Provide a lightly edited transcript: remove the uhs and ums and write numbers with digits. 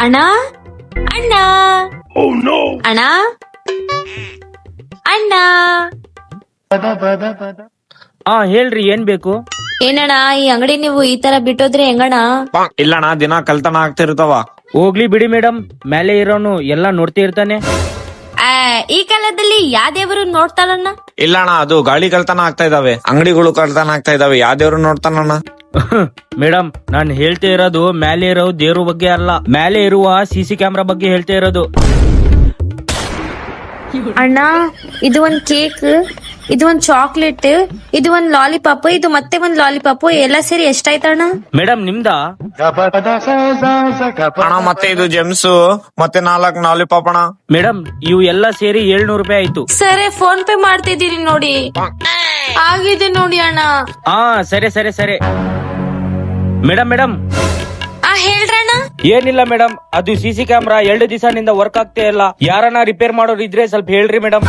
ಅಣ್ಣ ಅಣ್ಣ ಅಣ್ಣ ಅಣ್ಣ ಹಾ ಹೇಳ್ರಿ ಏನ್ ಬೇಕು? ಏನಣ್ಣ ಈ ಅಂಗಡಿ ನೀವು ಈ ತರ ಬಿಟ್ಟೋದ್ರೆ ಹೆಂಗಣ್ಣ? ಇಲ್ಲಣ್ಣ, ದಿನ ಕಲ್ತನ ಆಗ್ತಿರ್ತಾವ. ಹೋಗ್ಲಿ ಬಿಡಿ ಮೇಡಮ್, ಮೇಲೆ ಇರೋನು ಎಲ್ಲಾ ನೋಡ್ತಾ ಇರ್ತಾನೆ. ಈ ಕಾಲದಲ್ಲಿ ಯಾವ ದೇವರು ನೋಡ್ತಾರಣ್ಣ? ಇಲ್ಲಣ್ಣ, ಅದು ಗಾಳಿ ಕಲ್ತನ ಆಗ್ತಾ ಇದಾವೆ, ಅಂಗಡಿಗಳು ಕಲ್ತನ ಆಗ್ತಾ ಇದಾವೆ, ಯಾವ್ದೇವ್ರು ನೋಡ್ತಾನಣ್ಣ? ಮೇಡಮ್, ನಾನ್ ಹೇಳ್ತಾ ಇರೋದು ಮೇಲೆ ಇರೋ ದೇವ್ರ ಬಗ್ಗೆ ಅಲ್ಲ, ಮೇಲೆ ಇರುವ ಸಿಸಿ ಕ್ಯಾಮ್ರಾ ಬಗ್ಗೆ ಹೇಳ್ತಾ ಇರೋದು. ಅಣ್ಣ, ಇದು ಒಂದ್ ಕೇಕ್, ಇದು ಒಂದ್ ಚಾಕ್ಲೇಟ್, ಇದು ಒಂದ್ ಲಾಲಿಪಾಪ್, ಇದು ಮತ್ತೆ ಒಂದ್ ಲಾಲಿಪಾಪ್, ಎಲ್ಲ ಸೇರಿ ಎಷ್ಟಾಯ್ತಣ್ಣ? ಮೇಡಮ್ ನಿಮ್ದಾ? ಅಣ್ಣ, ಮತ್ತೆ ಇದು ಜೆಮ್ಸ್, ಮತ್ತೆ 4 ಲಾಲಿಪಾಪ್ ಅಣ್ಣ. ಮೇಡಮ್ ಇವು ಎಲ್ಲ ಸೇರಿ 700 ರೂಪಾಯಿ ಆಯ್ತು. ಸರಿ, ಫೋನ್ ಪೇ ಮಾಡ್ತಿದ್ದೀರಿ ನೋಡಿ. ಆಗಿದೆ ನೋಡಿ ಅಣ್ಣ. ಹಾ ಸರಿ ಸರಿ ಸರಿ. ಮೇಡಮ್ ಹೇಳ್ರಣ್ಣ. ಏನಿಲ್ಲ ಮೇಡಮ್, ಅದು ಸಿಸಿ ಕ್ಯಾಮ್ರಾ 2 ದಿವಸನಿಂದ ವರ್ಕ್ ಆಗ್ತಾ ಇಲ್ಲ. ಯಾರನ್ನ ರಿಪೇರ್ ಮಾಡೋರು ಇದ್ರೆ ಸ್ವಲ್ಪ ಹೇಳ್ರಿ ಮೇಡಮ್.